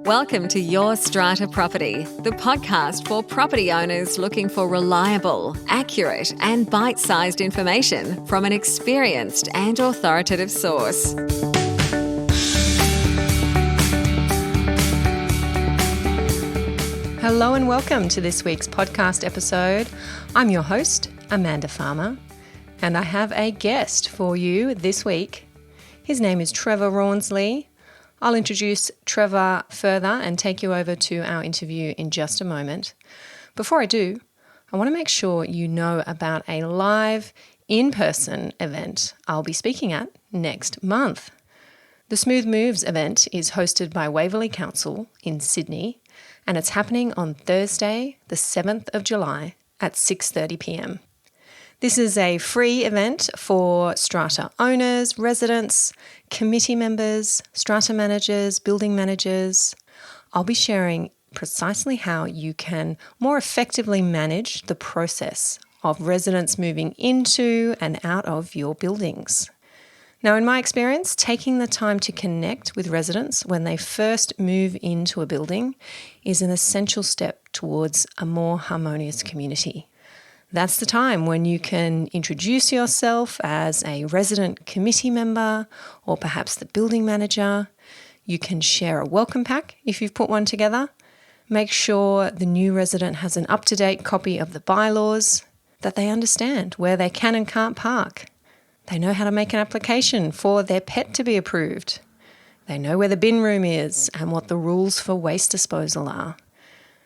Welcome to Your Strata Property, the podcast for property owners looking for reliable, accurate, and bite-sized information from an experienced and authoritative source. Hello and welcome to this week's podcast episode. I'm your host, Amanda Farmer, and I have a guest for you this week. His name is Trevor Rawnsley. I'll introduce Trevor further and take you over to our interview in just a moment. Before I do, I want to make sure you know about a live, in-person event I'll be speaking at next month. The Smooth Moves event is hosted by Waverley Council in Sydney, and it's happening on Thursday, the 7th of July at 6:30 p.m. This is a free event for Strata owners, residents, committee members, Strata managers, building managers. I'll be sharing precisely how you can more effectively manage the process of residents moving into and out of your buildings. Now, in my experience, taking the time to connect with residents when they first move into a building is an essential step towards a more harmonious community. That's the time when you can introduce yourself as a resident committee member or perhaps the building manager. You can share a welcome pack if you've put one together. Make sure the new resident has an up-to-date copy of the bylaws, that they understand where they can and can't park. They know how to make an application for their pet to be approved. They know where the bin room is and what the rules for waste disposal are.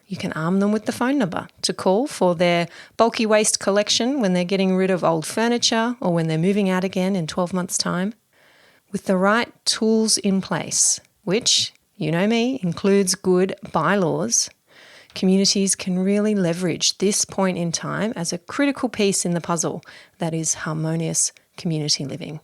You can arm them with the phone number to call for their bulky waste collection when they're getting rid of old furniture or when they're moving out again in 12 months' time. With the right tools in place, which, you know me, includes good bylaws, communities can really leverage this point in time as a critical piece in the puzzle that is harmonious community living.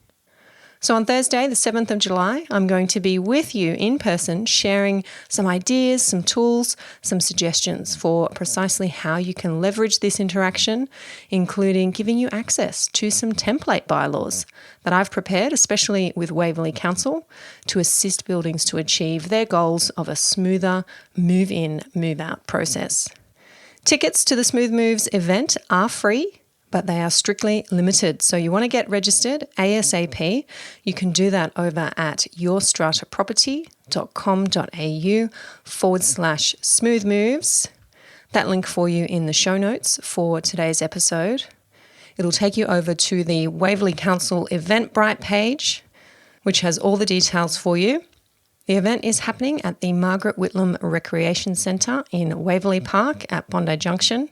So on Thursday, the 7th of July, I'm going to be with you in person sharing some ideas, some tools, some suggestions for precisely how you can leverage this interaction, including giving you access to some template bylaws that I've prepared, especially with Waverley Council, to assist buildings to achieve their goals of a smoother move-in, move-out process. Tickets to the Smooth Moves event are free, but they are strictly limited. So you want to get registered ASAP. You can do that over at yourstrataproperty.com.au/smoothmoves. That link for you in the show notes for today's episode. It'll take you over to the Waverley Council Eventbrite page, which has all the details for you. The event is happening at the Margaret Whitlam Recreation Centre in Waverley Park at Bondi Junction.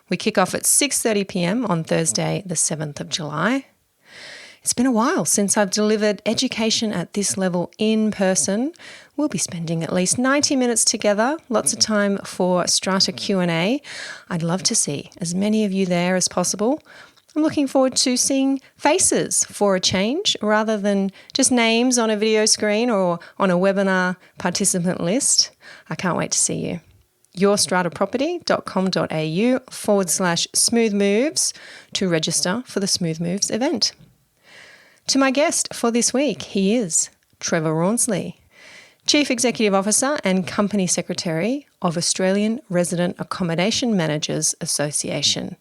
We kick off at 6:30 p.m. on Thursday, the 7th of July. It's been a while since I've delivered education at this level in person. We'll be spending at least 90 minutes together, lots of time for Strata Q&A. I'd love to see as many of you there as possible. I'm looking forward to seeing faces for a change rather than just names on a video screen or on a webinar participant list. I can't wait to see you. yourstrataproperty.com.au/smoothmoves to register for the Smooth Moves event. To my guest for this week, he is Trevor Rawnsley, Chief Executive Officer and Company Secretary of Australian Resident Accommodation Managers Association,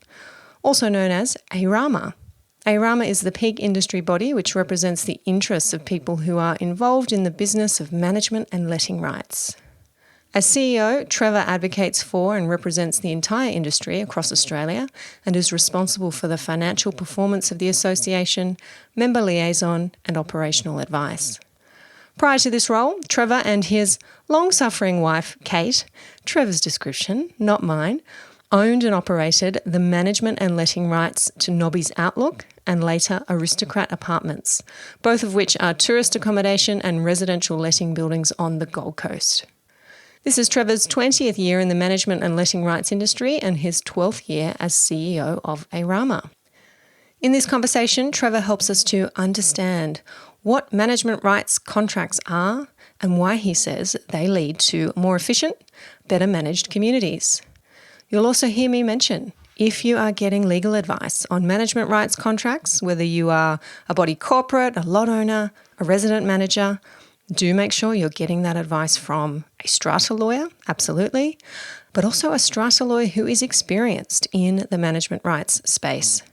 also known as ARAMA. ARAMA is the peak industry body which represents the interests of people who are involved in the business of management and letting rights. As CEO, Trevor advocates for and represents the entire industry across Australia and is responsible for the financial performance of the association, member liaison and operational advice. Prior to this role, Trevor and his long-suffering wife, Kate, Trevor's description, not mine, owned and operated the management and letting rights to Nobby's Outlook and later Aristocrat Apartments, both of which are tourist accommodation and residential letting buildings on the Gold Coast. This is Trevor's 20th year in the management and letting rights industry and his 12th year as CEO of ARAMA. In this conversation, Trevor helps us to understand what management rights contracts are and why he says they lead to more efficient, better managed communities. You'll also hear me mention if you are getting legal advice on management rights contracts, whether you are a body corporate, a lot owner, a resident manager, Do make sure you're getting that advice from a strata lawyer, absolutely, but also a strata lawyer who is experienced in the management rights space.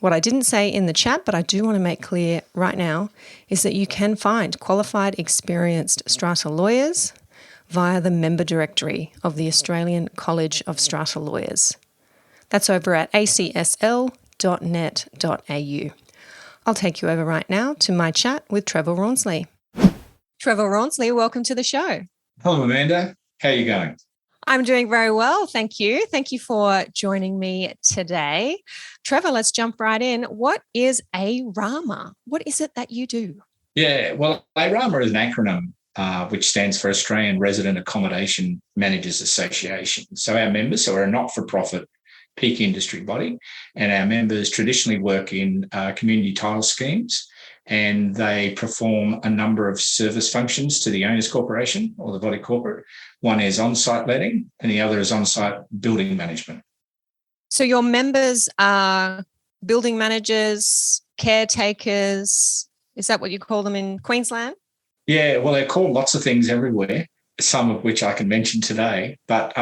What I didn't say in the chat, but I do want to make clear right now, is that you can find qualified, experienced strata lawyers via the member directory of the Australian College of Strata Lawyers. That's over at acsl.net.au. I'll take you over right now to my chat with Trevor Rawnsley. Trevor Rawnsley, welcome to the show. Hello, Amanda. How are you going? I'm doing very well, thank you. Thank you for joining me today. Trevor, let's jump right in. What is ARAMA? What is it that you do? Yeah, well, ARAMA is an acronym which stands for Australian Resident Accommodation Managers Association. So our members are a not-for-profit peak industry body, and our members traditionally work in community title schemes, and they perform a number of service functions to the owners corporation or the body corporate. One is on-site letting and the other is on-site building management. So your members are building managers, caretakers. Is that what you call them in Queensland? Yeah, well, they're called lots of things everywhere, some of which I can mention today. But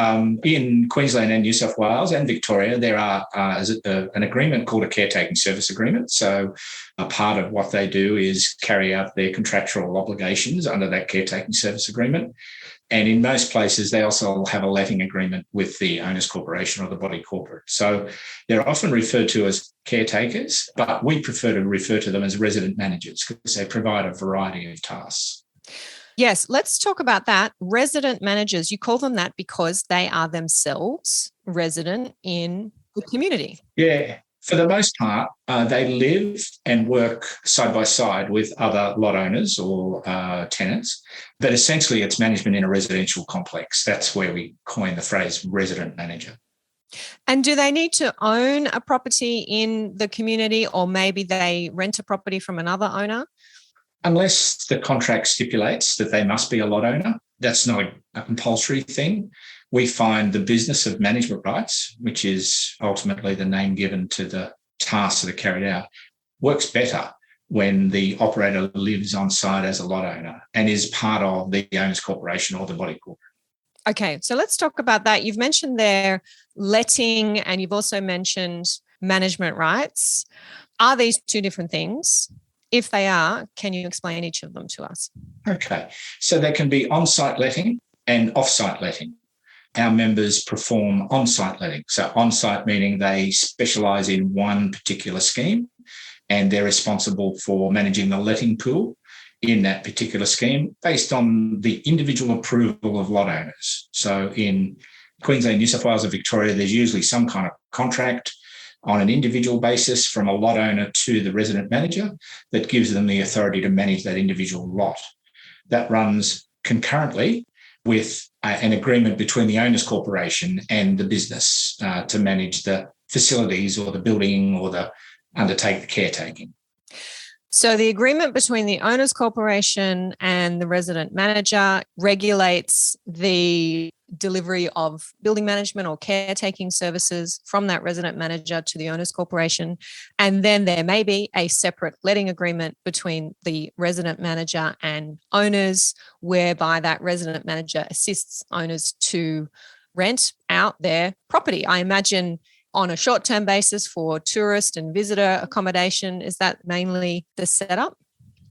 in Queensland and New South Wales and Victoria, there are an agreement called a caretaking service agreement. So a part of what they do is carry out their contractual obligations under that caretaking service agreement. And in most places, they also have a letting agreement with the owners corporation or the body corporate. So they're often referred to as caretakers, but we prefer to refer to them as resident managers because they provide a variety of tasks. Yes, let's talk about that. Resident managers, you call them that because they are themselves resident in the community. Yeah, for the most part, they live and work side by side with other lot owners or tenants, but essentially it's management in a residential complex. That's where we coin the phrase resident manager. And do they need to own a property in the community, or maybe they rent a property from another owner? Unless the contract stipulates that they must be a lot owner, that's not a compulsory thing. We find the business of management rights, which is ultimately the name given to the tasks that are carried out, works better when the operator lives on site as a lot owner and is part of the owners corporation or the body corporate. Okay, so let's talk about that. You've mentioned there letting, and you've also mentioned management rights. Are these two different things? If they are, can you explain each of them to us? Okay, so there can be on-site letting and off-site letting. Our members perform on-site letting. So on-site meaning they specialise in one particular scheme and they're responsible for managing the letting pool in that particular scheme based on the individual approval of lot owners. So in Queensland, New South Wales and Victoria, there's usually some kind of contract on an individual basis from a lot owner to the resident manager that gives them the authority to manage that individual lot. That runs concurrently with an agreement between the owners corporation and the business to manage the facilities or the building or undertake the caretaking. So the agreement between the owners corporation and the resident manager regulates the delivery of building management or caretaking services from that resident manager to the owners corporation. And then there may be a separate letting agreement between the resident manager and owners, whereby that resident manager assists owners to rent out their property. I imagine on a short-term basis for tourist and visitor accommodation. Is that mainly the setup?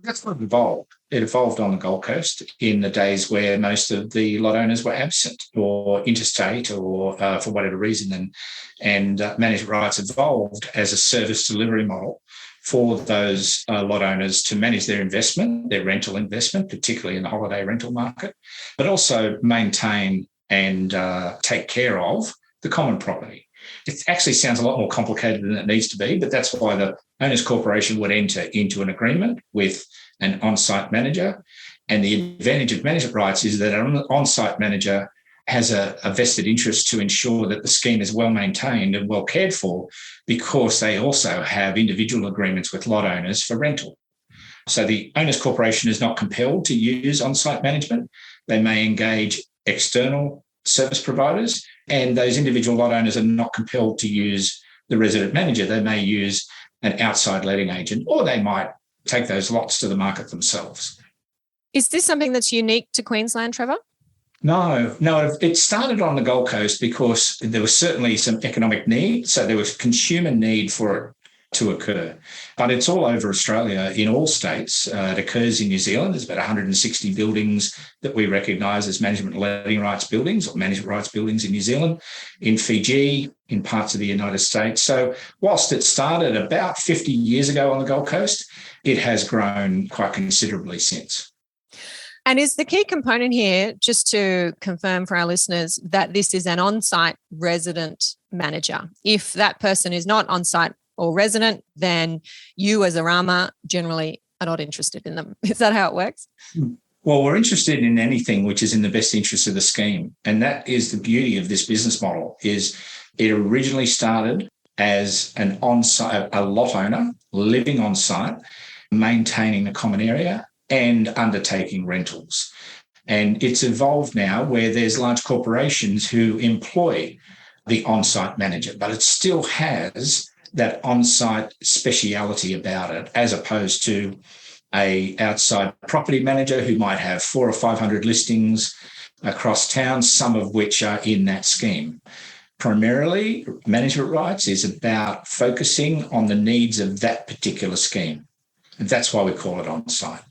That's what evolved. It evolved on the Gold Coast in the days where most of the lot owners were absent or interstate or for whatever reason. And management rights evolved as a service delivery model for those lot owners to manage their investment, their rental investment, particularly in the holiday rental market, but also maintain and take care of the common property. It actually sounds a lot more complicated than it needs to be, but that's why the owners corporation would enter into an agreement with an on-site manager. And the advantage of management rights is that an on-site manager has a vested interest to ensure that the scheme is well maintained and well cared for, because they also have individual agreements with lot owners for rental. So the owners corporation is not compelled to use on-site management. They may engage external service providers, and those individual lot owners are not compelled to use the resident manager. They may use an outside letting agent, or they might take those lots to the market themselves. Is this something that's unique to Queensland, Trevor? No, it started on the Gold Coast because there was certainly some economic need. So there was consumer need for it to occur. But it's all over Australia in all states. It occurs in New Zealand. There's about 160 buildings that we recognise as management letting rights buildings or management rights buildings in New Zealand, in Fiji, in parts of the United States. So whilst it started about 50 years ago on the Gold Coast, it has grown quite considerably since. And is the key component here, just to confirm for our listeners, that this is an on-site resident manager? If that person is not on-site or resident, then you as ARAMA generally are not interested in them. Is that how it works? Well, we're interested in anything which is in the best interest of the scheme. And that is the beauty of this business model, is it originally started as an on-site, a lot owner living on site, maintaining the common area and undertaking rentals. And it's evolved now where there's large corporations who employ the on-site manager, but it still has that on-site speciality about it, as opposed to a outside property manager who might have 400 or 500 listings across town, some of which are in that scheme. Primarily, management rights is about focusing on the needs of that particular scheme. And that's why we call it on-site.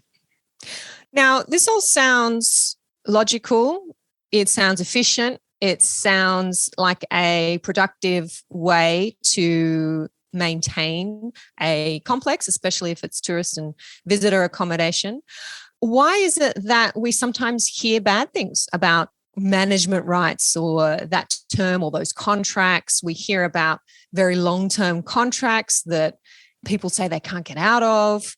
Now, this all sounds logical. It sounds efficient. It sounds like a productive way to maintain a complex, especially if it's tourist and visitor accommodation. Why is it that we sometimes hear bad things about management rights or that term or those contracts? We hear about very long-term contracts that people say they can't get out of.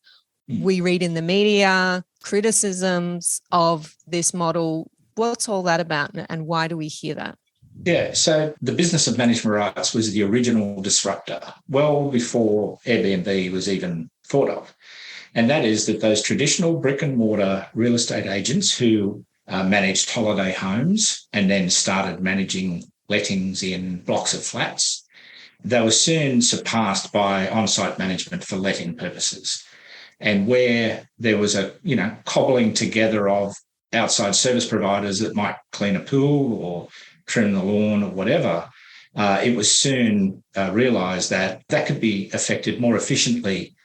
We read in the media criticisms of this model. What's all that about, and why do we hear that? Yeah, so the business of management rights was the original disruptor, well before Airbnb was even thought of. And that is that those traditional brick and mortar real estate agents who managed holiday homes and then started managing lettings in blocks of flats, they were soon surpassed by on-site management for letting purposes. And where there was a, cobbling together of outside service providers that might clean a pool or trim the lawn or whatever, it was soon realised that that could be effected more efficiently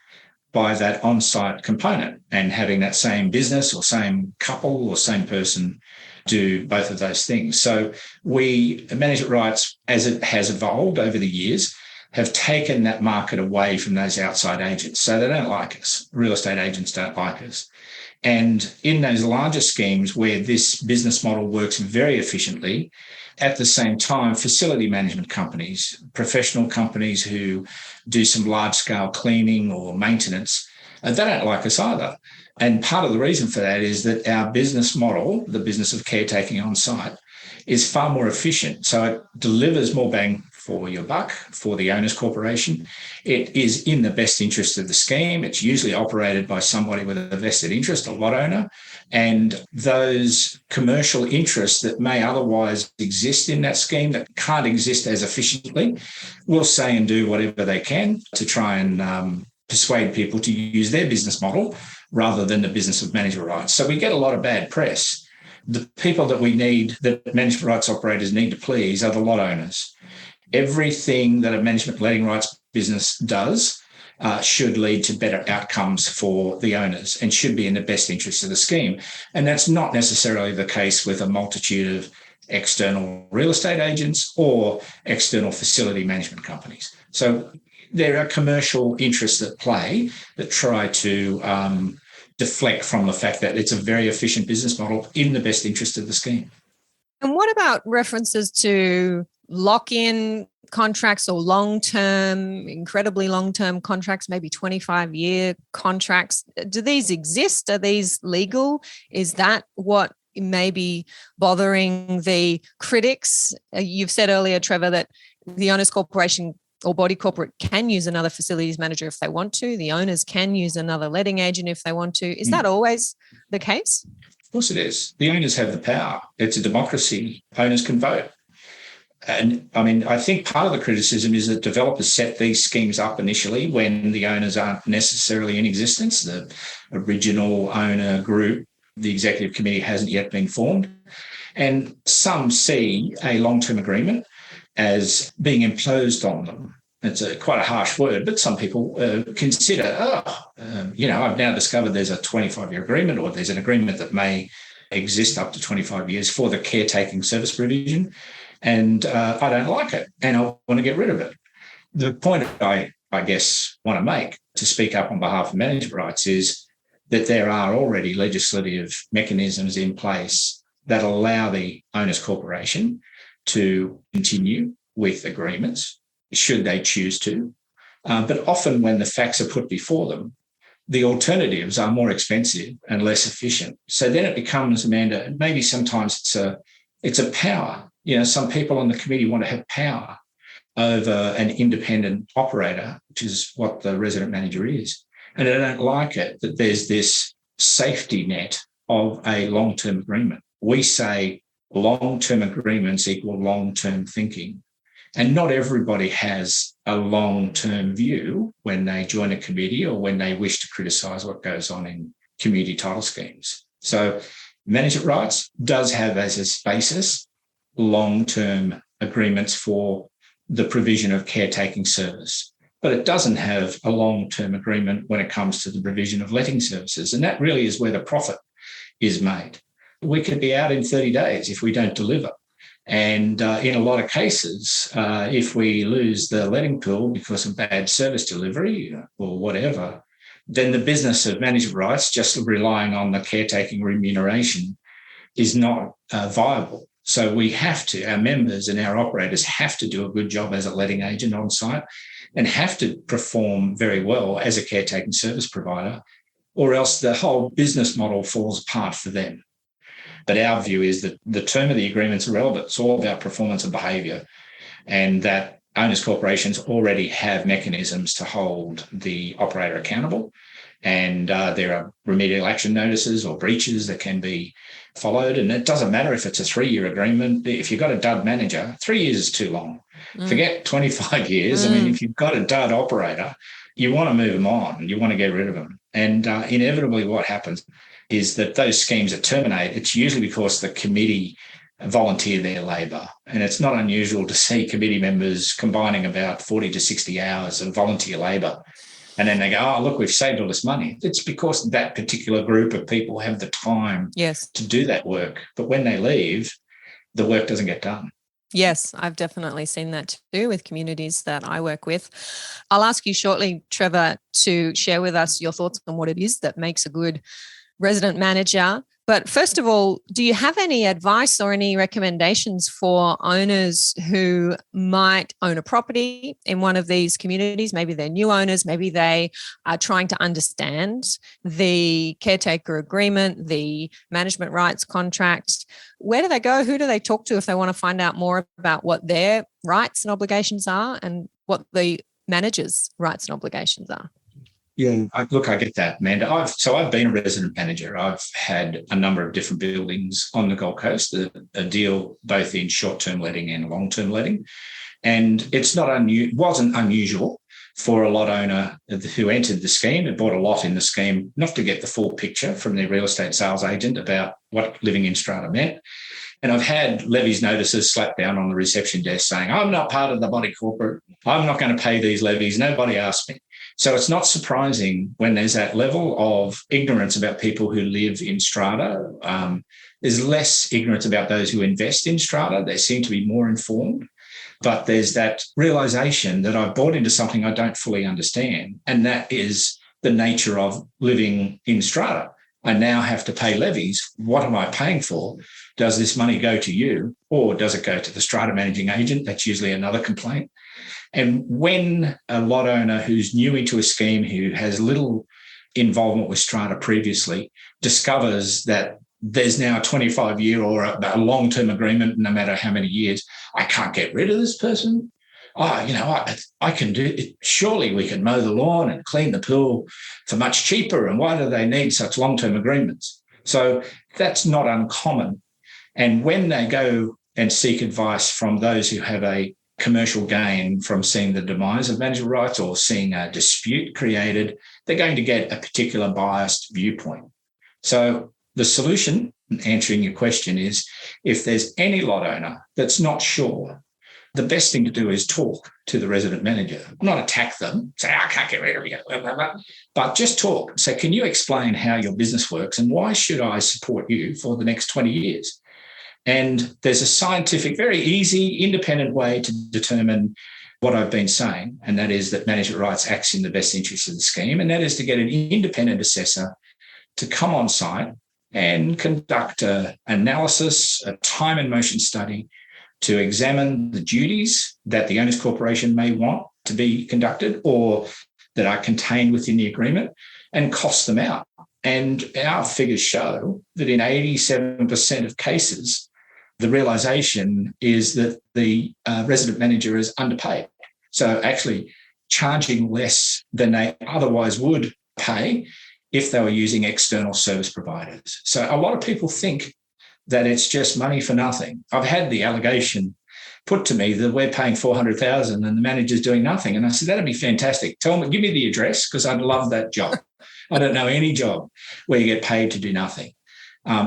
by that on-site component, and having that same business or same couple or same person do both of those things. So management rights, as it has evolved over the years, have taken that market away from those outside agents. So they don't like us. Real estate agents don't like us. And in those larger schemes where this business model works very efficiently, at the same time, facility management companies, professional companies who do some large-scale cleaning or maintenance, they don't like us either. And part of the reason for that is that our business model, the business of caretaking on site, is far more efficient. So it delivers more bang for your buck for the owners corporation. It is in the best interest of the scheme. It's usually operated by somebody with a vested interest, a lot owner. And those commercial interests that may otherwise exist in that scheme that can't exist as efficiently will say and do whatever they can to try and persuade people to use their business model rather than the business of management rights. So we get a lot of bad press. The people that we need, that management rights operators need to please, are the lot owners. Everything that a management letting rights business does should lead to better outcomes for the owners and should be in the best interest of the scheme. And that's not necessarily the case with a multitude of external real estate agents or external facility management companies. So there are commercial interests at play that try to deflect from the fact that it's a very efficient business model in the best interest of the scheme. And what about references to lock-in contracts or long-term, incredibly long-term contracts, maybe 25-year contracts? Do these exist? Are these legal? Is that what may be bothering the critics? You've said earlier, Trevor, that the owners corporation or body corporate can use another facilities manager if they want to. The owners can use another letting agent if they want to. Is that always the case? Of course it is. The owners have the power. It's a democracy. Owners can vote. And I mean, I think part of the criticism is that developers set these schemes up initially when the owners aren't necessarily in existence. The original owner group The executive committee hasn't yet been formed. And some see a long-term agreement as being imposed on them. It's quite a harsh word, but some people consider, I've now discovered there's a 25-year agreement, or there's an agreement that may exist up to 25 years for the caretaking service provision, and I don't like it, and I want to get rid of it. The point I guess want to make to speak up on behalf of management rights is that there are already legislative mechanisms in place that allow the owners corporation to continue with agreements should they choose to. But often when the facts are put before them, the alternatives are more expensive and less efficient. So then it becomes, Amanda, maybe sometimes it's a power. Some people on the committee want to have power over an independent operator, which is what the resident manager is. And I don't like it that there's this safety net of a long-term agreement. We say long-term agreements equal long-term thinking. And not everybody has a long-term view when they join a committee or when they wish to criticise what goes on in community title schemes. So management rights does have as its basis long-term agreements for the provision of caretaking service, but it doesn't have a long-term agreement when it comes to the provision of letting services. And that really is where the profit is made. We could be out in 30 days if we don't deliver. And in a lot of cases, if we lose the letting pool because of bad service delivery or whatever, then the business of management rights, just relying on the caretaking remuneration, is not viable. So we have to, our members and our operators have to do a good job as a letting agent on site and have to perform very well as a caretaking service provider, or else the whole business model falls apart for them. But our view is that the term of the agreement's irrelevant. It's all about performance and behaviour, and that owners corporations already have mechanisms to hold the operator accountable. And there are remedial action notices or breaches that can be followed. And it doesn't matter if it's a 3-year agreement. If you've got a dud manager, 3 years is too long. Forget 25 years. I mean, if you've got a dud operator, you want to move them on. You want to get rid of them. And inevitably what happens is that those schemes are terminated. It's usually because the committee volunteer their labour. And it's not unusual to see committee members combining about 40 to 60 hours of volunteer labour. And then they go, oh, look, we've saved all this money. It's because that particular group of people have the time to do that work. But when they leave, the work doesn't get done. Yes, I've definitely seen that too with communities that I work with. I'll ask you shortly, Trevor, to share with us your thoughts on what it is that makes a good resident manager. But first of all, do you have any advice or any recommendations for owners who might own a property in one of these communities? Maybe they're new owners, maybe they are trying to understand the caretaker agreement, the management rights contract. Where do they go? Who do they talk to if they want to find out more about what their rights and obligations are and what the manager's rights and obligations are? Yeah, I get that, Amanda. I've been a resident manager. I've had a number of different buildings on the Gold Coast, a deal both in short-term letting and long-term letting. And it's wasn't unusual for a lot owner who entered the scheme and bought a lot in the scheme not to get the full picture from their real estate sales agent about what living in Strata meant. And I've had levies notices slapped down on the reception desk saying, I'm not part of the body corporate. I'm not going to pay these levies. Nobody asked me. So it's not surprising when there's that level of ignorance about people who live in Strata. There's less ignorance about those who invest in Strata. They seem to be more informed. But there's that realisation that I've bought into something I don't fully understand, and that is the nature of living in Strata. I now have to pay levies. What am I paying for? Does this money go to you, or does it go to the Strata managing agent? That's usually another complaint. And when a lot owner who's new into a scheme, who has little involvement with Strata previously, discovers that there's now a 25-year or a long-term agreement, no matter how many years, I can't get rid of this person. I can do it. Surely we can mow the lawn and clean the pool for much cheaper. And why do they need such long-term agreements? So that's not uncommon. And when they go and seek advice from those who have a commercial gain from seeing the demise of management rights or seeing a dispute created, they're going to get a particular biased viewpoint. So the solution, answering your question, is if there's any lot owner that's not sure, the best thing to do is talk to the resident manager, not attack them, say, I can't get rid of you, but just talk. Say, can you explain how your business works and why should I support you for the next 20 years? And there's a scientific, very easy, independent way to determine what I've been saying, and that is that management rights acts in the best interest of the scheme, and that is to get an independent assessor to come on site and conduct an analysis, a time and motion study to examine the duties that the owners corporation may want to be conducted or that are contained within the agreement and cost them out. And our figures show that in 87% of cases, the realisation is that the resident manager is underpaid. So actually charging less than they otherwise would pay if they were using external service providers. So a lot of people think that it's just money for nothing. I've had the allegation put to me that we're paying $400,000 and the manager's doing nothing. And I said, that'd be fantastic. Tell me, give me the address because I'd love that job. I don't know any job where you get paid to do nothing.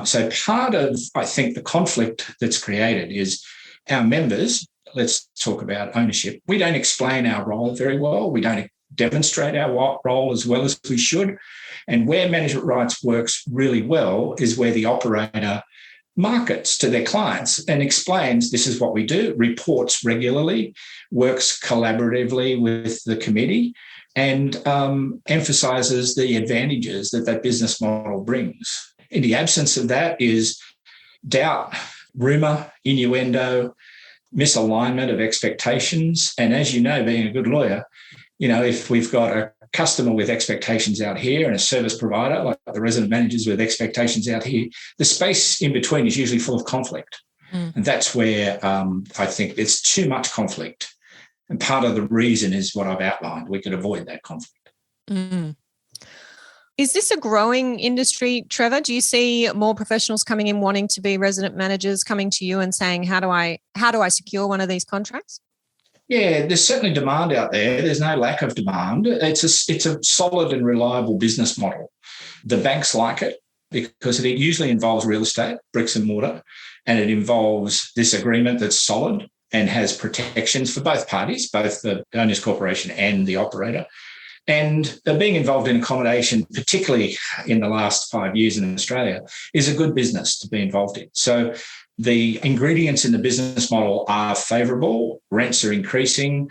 So part of, I think, the conflict that's created is our members, let's talk about ownership. We don't explain our role very well. We don't demonstrate our role as well as we should. And where management rights works really well is where the operator markets to their clients and explains this is what we do, reports regularly, works collaboratively with the committee, and emphasises the advantages that that business model brings. In the absence of that is doubt, rumour, innuendo, misalignment of expectations. And as you know, being a good lawyer, if we've got a customer with expectations out here and a service provider, like the resident managers with expectations out here, the space in between is usually full of conflict. And that's where I think there's too much conflict. And part of the reason is what I've outlined. We could avoid that conflict. Is this a growing industry, Trevor? Do you see more professionals coming in wanting to be resident managers, coming to you and saying, how do I secure one of these contracts? Yeah, there's certainly demand out there. There's no lack of demand. It's a solid and reliable business model. The banks like it because it usually involves real estate, bricks and mortar, and it involves this agreement that's solid and has protections for both parties, both the owners corporation and the operator. And being involved in accommodation, particularly in the last 5 years in Australia, is a good business to be involved in. So the ingredients in the business model are favourable. Rents are increasing.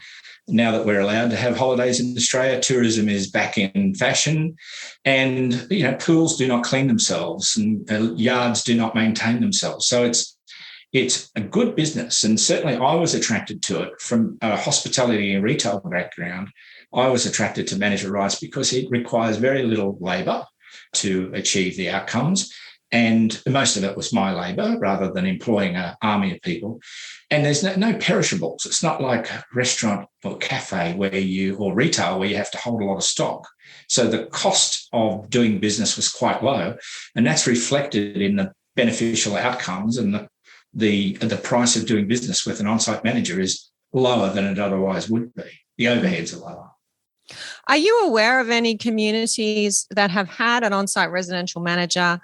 Now that we're allowed to have holidays in Australia, tourism is back in fashion. And, pools do not clean themselves and yards do not maintain themselves. So it's a good business. And certainly I was attracted to it from a hospitality and retail background. I was attracted to management rights because it requires very little labour to achieve the outcomes. And most of it was my labour rather than employing an army of people. And there's no perishables. It's not like a restaurant or cafe or retail where you have to hold a lot of stock. So the cost of doing business was quite low. And that's reflected in the beneficial outcomes, and the price of doing business with an on-site manager is lower than it otherwise would be. The overheads are lower. Are you aware of any communities that have had an on-site residential manager,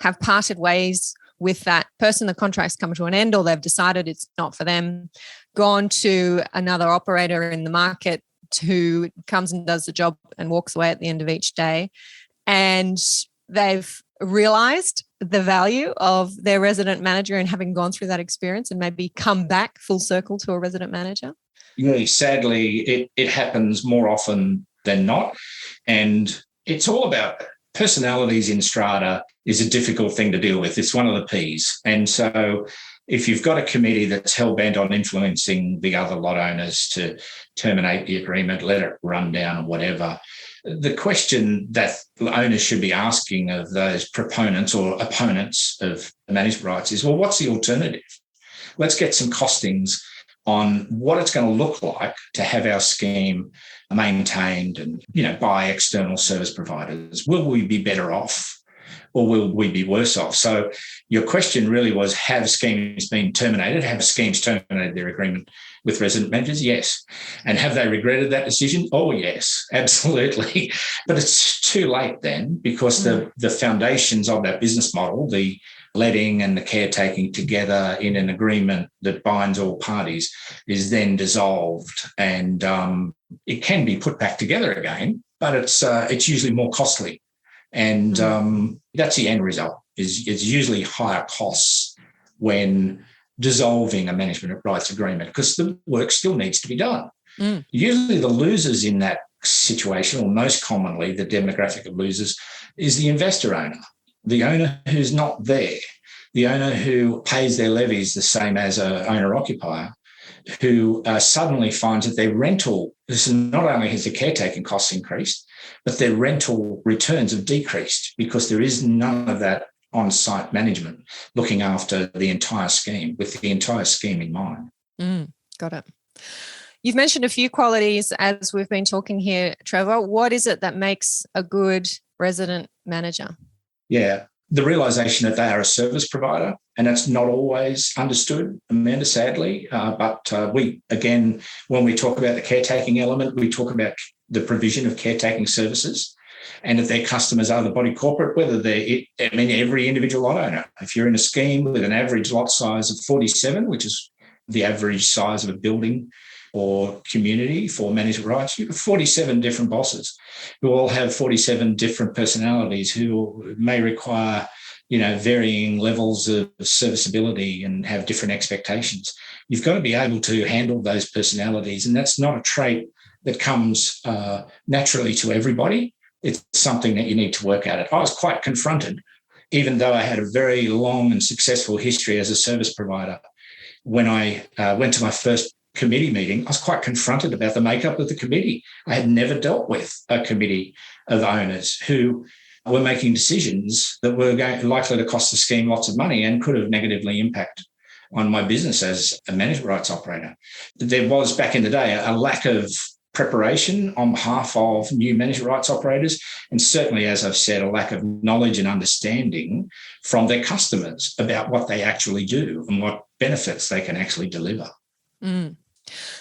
have parted ways with that person, the contract's come to an end, or they've decided it's not for them, gone to another operator in the market who comes and does the job and walks away at the end of each day, and they've realised the value of their resident manager and having gone through that experience and maybe come back full circle to a resident manager? Really, sadly, it happens more often than not. And it's all about personalities in strata is a difficult thing to deal with. It's one of the P's. And so if you've got a committee that's hell-bent on influencing the other lot owners to terminate the agreement, let it run down or whatever, the question that owners should be asking of those proponents or opponents of management rights is, well, what's the alternative? Let's get some costings on what it's going to look like to have our scheme maintained and, by external service providers. Will we be better off or will we be worse off? So your question really was, have schemes been terminated? Have schemes terminated their agreement with resident managers? Yes. And have they regretted that decision? Oh, yes, absolutely. But it's too late then, because the foundations of that business model, the letting and the caretaking together in an agreement that binds all parties, is then dissolved, and it can be put back together again, but it's usually more costly. And that's the end result, is it's usually higher costs when dissolving a management rights agreement, because the work still needs to be done. Usually the losers in that situation, or most commonly the demographic of losers, is the investor owner, the owner who's not there, the owner who pays their levies the same as an owner-occupier, who suddenly finds that their rental, this not only has the caretaking costs increased, but their rental returns have decreased, because there is none of that on-site management looking after the entire scheme, with the entire scheme in mind. Got it. You've mentioned a few qualities as we've been talking here, Trevor. What is it that makes a good resident manager? Yeah, the realisation that they are a service provider, and that's not always understood, Amanda, sadly. But we, again, when we talk about the caretaking element, we talk about the provision of caretaking services, and that their customers are the body corporate, whether every individual lot owner. If you're in a scheme with an average lot size of 47, which is the average size of a building or community for management rights, you have 47 different bosses who all have 47 different personalities, who may require, varying levels of serviceability and have different expectations. You've got to be able to handle those personalities, and that's not a trait that comes naturally to everybody. It's something that you need to work at. I was quite confronted, even though I had a very long and successful history as a service provider. When I went to my first committee meeting, I was quite confronted about the makeup of the committee. I had never dealt with a committee of owners who were making decisions that were likely to cost the scheme lots of money and could have negatively impacted on my business as a management rights operator. There was, back in the day, a lack of preparation on behalf of new management rights operators, and certainly, as I've said, a lack of knowledge and understanding from their customers about what they actually do and what benefits they can actually deliver.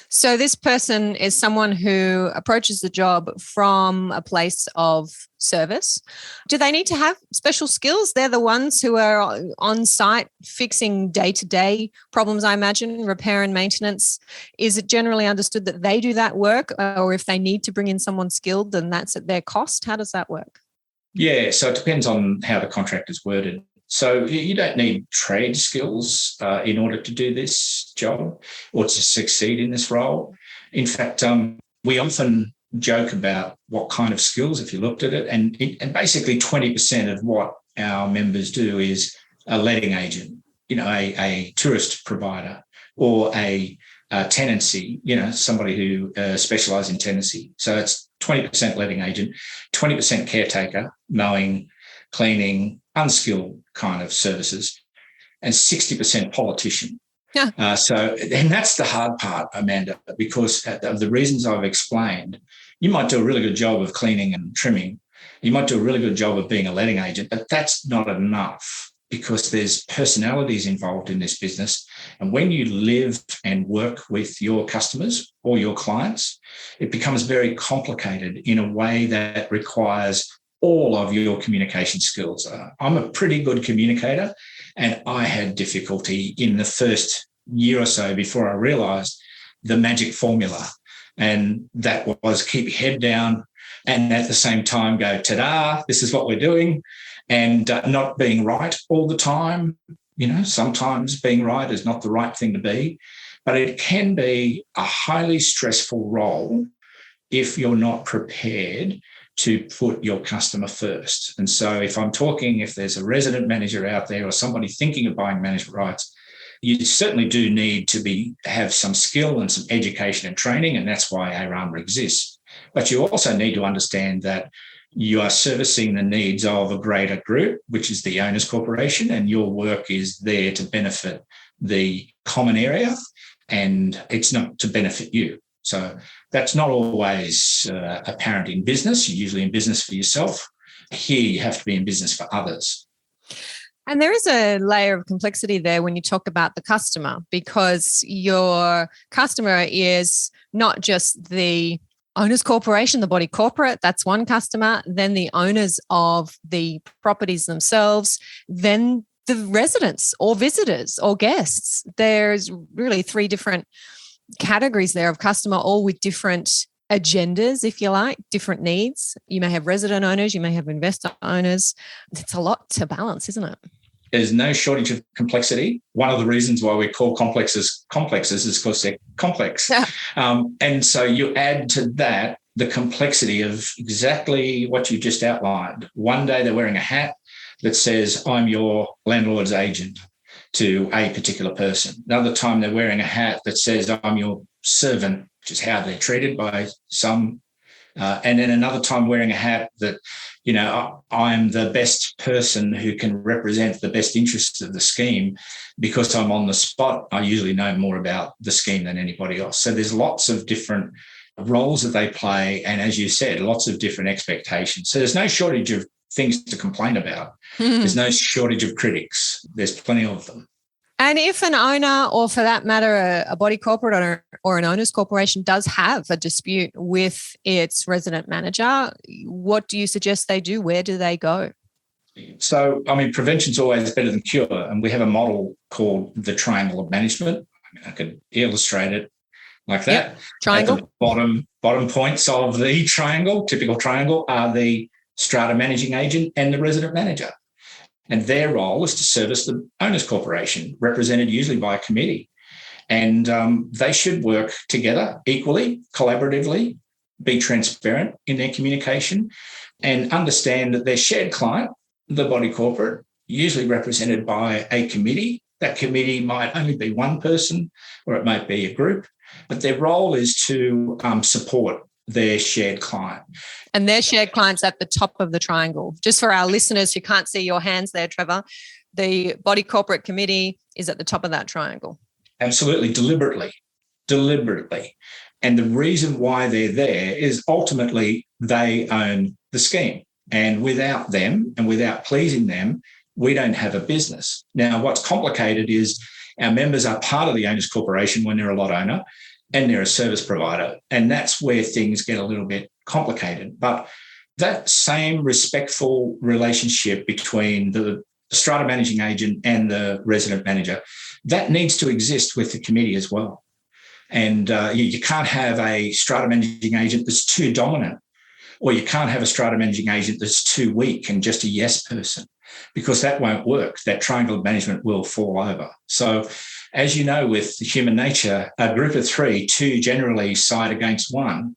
So this person is someone who approaches the job from a place of service. Do they need to have special skills? They're the ones who are on site fixing day-to-day problems, I imagine, repair and maintenance. Is it generally understood that they do that work, or if they need to bring in someone skilled, then that's at their cost? How does that work? Yeah, so it depends on how the contract is worded. So you don't need trade skills in order to do this job or to succeed in this role. In fact, we often joke about what kind of skills, if you looked at it, and basically 20% of what our members do is a letting agent, a tourist provider, or a tenancy, somebody who specialises in tenancy. So it's 20% letting agent, 20% caretaker, mowing, cleaning, unskilled kind of services, and 60% politician. Yeah. And that's the hard part, Amanda, because of the reasons I've explained. You might do a really good job of cleaning and trimming. You might do a really good job of being a letting agent, but that's not enough, because there's personalities involved in this business. And when you live and work with your customers or your clients, it becomes very complicated in a way that requires all of your communication skills. I'm a pretty good communicator, and I had difficulty in the first year or so before I realised the magic formula. And that was keep your head down and at the same time go, ta-da, this is what we're doing, and not being right all the time. Sometimes being right is not the right thing to be, but it can be a highly stressful role if you're not prepared to put your customer first. And so if there's a resident manager out there or somebody thinking of buying management rights, you certainly do need to have some skill and some education and training, and that's why ARAMA exists. But you also need to understand that you are servicing the needs of a greater group, which is the owners corporation, and your work is there to benefit the common area, and it's not to benefit you. So that's not always apparent in business. You're usually in business for yourself, here you have to be in business for others. And there is a layer of complexity there when you talk about the customer, because your customer is not just the owner's corporation, the body corporate, that's one customer, then the owners of the properties themselves, then the residents or visitors or guests. There's really 3 different categories there of customer, all with different agendas, if you like, different needs. You may have resident owners, you may have investor owners. It's a lot to balance, isn't it? There's no shortage of complexity. One of the reasons why we call complexes is because they're complex. Yeah. And so you add to that the complexity of exactly what you just outlined. One day they're wearing a hat that says, I'm your landlord's agent to a particular person. Another time they're wearing a hat that says, I'm your servant, which is how they're treated by some. And then another time wearing a hat that, I'm the best person who can represent the best interests of the scheme because I'm on the spot. I usually know more about the scheme than anybody else. So there's lots of different roles that they play. And as you said, lots of different expectations. So there's no shortage of things to complain about. There's no shortage of critics. There's plenty of them. And if an owner, or for that matter, a body corporate owner or an owner's corporation does have a dispute with its resident manager, what do you suggest they do? Where do they go? So, prevention's always better than cure. And we have a model called the triangle of management. I could illustrate it like that. Yep. Triangle. At the bottom points of the triangle, typical triangle, are the strata managing agent and the resident manager. And their role is to service the owners corporation, represented usually by a committee. And they should work together equally, collaboratively, be transparent in their communication, and understand that their shared client, the body corporate, usually represented by a committee. That committee might only be one person, or it might be a group, but their role is to support their shared client. And their shared client's at the top of the triangle. Just for our listeners who can't see your hands there, Trevor, the body corporate committee is at the top of that triangle. Absolutely, deliberately. And the reason why they're there is ultimately they own the scheme. And without them and without pleasing them, we don't have a business. Now, what's complicated is our members are part of the owners corporation when they're a lot owner, and they're a service provider. And that's where things get a little bit complicated. But that same respectful relationship between the strata managing agent and the resident manager, that needs to exist with the committee as well. And you can't have a strata managing agent that's too dominant, or you can't have a strata managing agent that's too weak and just a yes person, because that won't work. That triangle of management will fall over. So, as you know, with human nature, a group of 3, 2 generally side against one,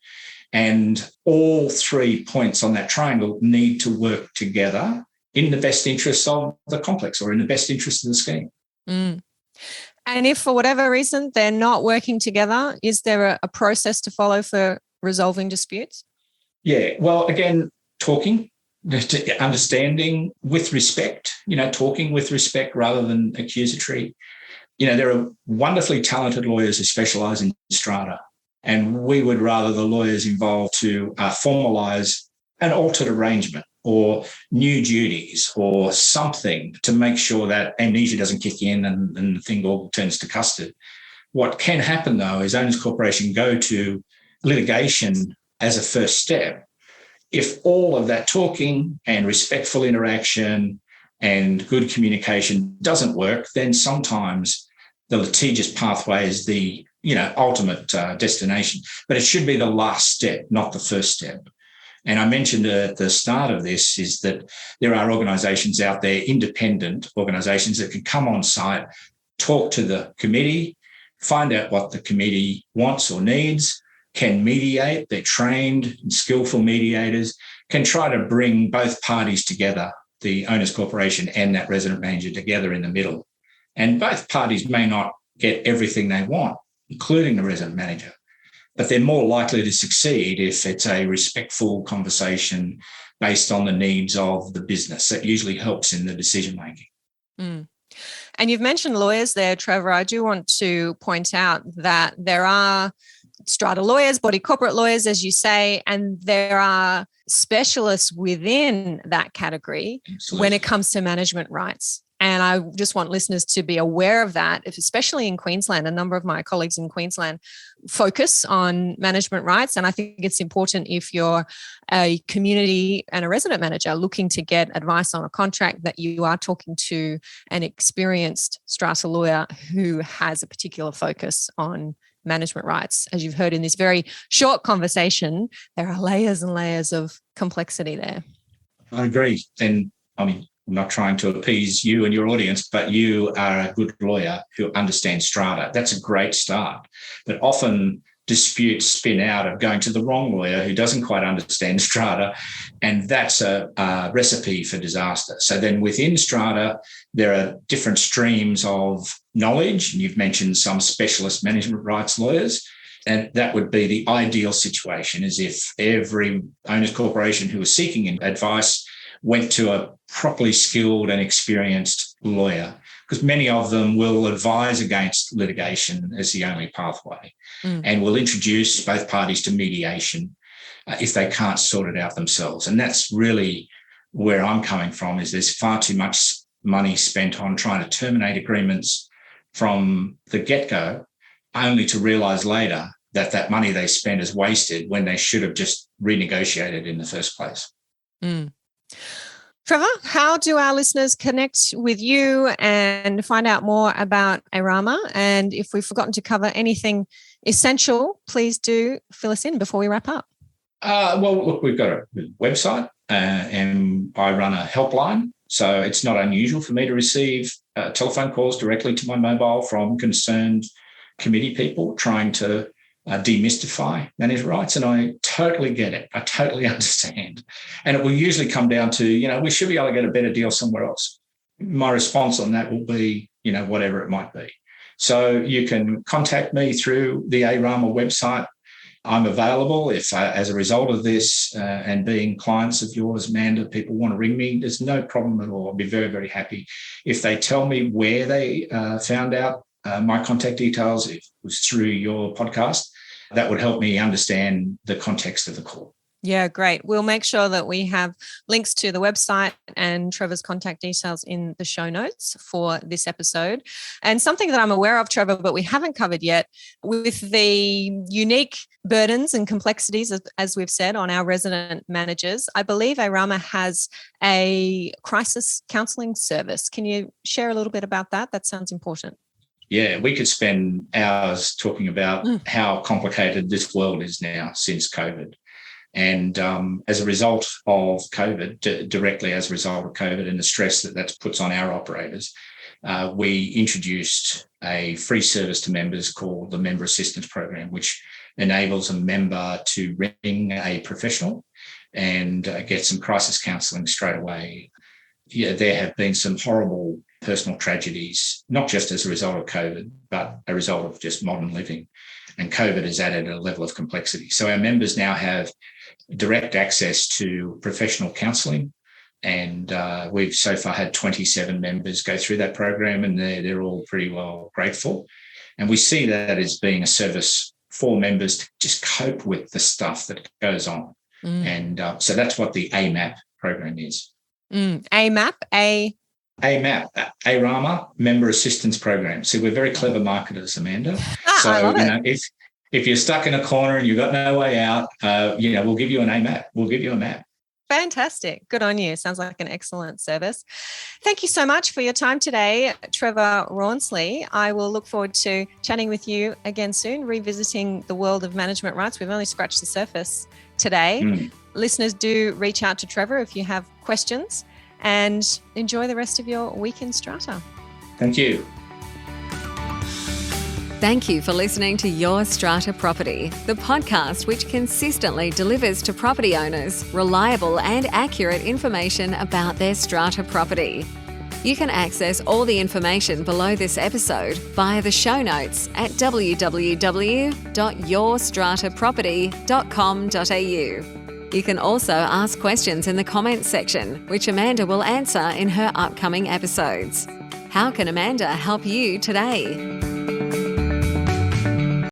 and all 3 points on that triangle need to work together in the best interests of the complex, or in the best interest of the scheme. And if for whatever reason they're not working together, is there a process to follow for resolving disputes? Yeah, well, again, talking, understanding with respect, talking with respect rather than accusatory. There are wonderfully talented lawyers who specialise in strata, and we would rather the lawyers involved to formalise an altered arrangement or new duties or something to make sure that amnesia doesn't kick in and the thing all turns to custard. What can happen, though, is owners corporation go to litigation as a first step. If all of that talking and respectful interaction and good communication doesn't work, then sometimes the litigious pathway is the ultimate destination. But it should be the last step, not the first step. And I mentioned at the start of this is that there are organisations out there, independent organisations, that can come on site, talk to the committee, find out what the committee wants or needs, can mediate. They're trained and skillful mediators, can try to bring both parties together, the owners corporation and that resident manager, together in the middle. And both parties may not get everything they want, including the resident manager, but they're more likely to succeed if it's a respectful conversation based on the needs of the business. That usually helps in the decision-making. And you've mentioned lawyers there, Trevor. I do want to point out that there are strata lawyers, body corporate lawyers, as you say, and there are specialists within that category. Absolutely. When it comes to management rights. And I just want listeners to be aware of that, especially in Queensland. A number of my colleagues in Queensland focus on management rights. And I think it's important if you're a community and a resident manager looking to get advice on a contract that you are talking to an experienced strata lawyer who has a particular focus on management rights. As you've heard in this very short conversation, there are layers and layers of complexity there. I agree. And I mean, I'm not trying to appease you and your audience, but you are a good lawyer who understands strata. That's a great start. But often disputes spin out of going to the wrong lawyer who doesn't quite understand strata, and that's a recipe for disaster. So then within strata, there are different streams of knowledge. You've mentioned some specialist management rights lawyers, and that would be the ideal situation, is if every owner's corporation who was seeking advice went to a properly skilled and experienced lawyer, because many of them will advise against litigation as the only pathway and will introduce both parties to mediation if they can't sort it out themselves. And that's really where I'm coming from, is there's far too much money spent on trying to terminate agreements from the get-go, only to realise later that that money they spent is wasted when they should have just renegotiated in the first place. Trevor, how do our listeners connect with you and find out more about ARAMA? And if we've forgotten to cover anything essential, please do fill us in before we wrap up. Well, look, we've got a website and I run a helpline. So it's not unusual for me to receive telephone calls directly to my mobile from concerned committee people trying to demystify management rights. And I totally get it. I totally understand. And it will usually come down to, we should be able to get a better deal somewhere else. My response on that will be, whatever it might be. So you can contact me through the ARAMA website. I'm available if, as a result of this and being clients of yours, Amanda, people want to ring me. There's no problem at all. I'll be very, very happy. If they tell me where they found out my contact details, if it was through your podcast, that would help me understand the context of the call. Yeah, great. We'll make sure that we have links to the website and Trevor's contact details in the show notes for this episode. And something that I'm aware of, Trevor, but we haven't covered yet, with the unique burdens and complexities, as we've said, on our resident managers, I believe ARAMA has a crisis counselling service. Can you share a little bit about that? That sounds important. Yeah, we could spend hours talking about how complicated this world is now since COVID. And as a result of COVID, directly as a result of COVID and the stress that puts on our operators, we introduced a free service to members called the Member Assistance Program, which enables a member to ring a professional and get some crisis counselling straight away. Yeah, there have been some horrible personal tragedies, not just as a result of COVID, but a result of just modern living. And COVID has added a level of complexity. So our members now have direct access to professional counselling. And we've so far had 27 members go through that program, and they're all pretty well grateful. And we see that as being a service for members to just cope with the stuff that goes on. And so that's what the AMAP program is. AMAP, AMAP, ARAMA, Member Assistance Program. So we're very clever marketers, Amanda. So I love it. If you're stuck in a corner and you've got no way out, we'll give you an AMAP. We'll give you a map. Fantastic. Good on you. Sounds like an excellent service. Thank you so much for your time today, Trevor Rawnsley. I will look forward to chatting with you again soon, revisiting the world of management rights. We've only scratched the surface today. Listeners, do reach out to Trevor if you have questions, and enjoy the rest of your week in Strata. Thank you. Thank you for listening to Your Strata Property, the podcast which consistently delivers to property owners reliable and accurate information about their strata property. You can access all the information below this episode via the show notes at www.yourstrataproperty.com.au. You can also ask questions in the comments section, which Amanda will answer in her upcoming episodes. How can Amanda help you today?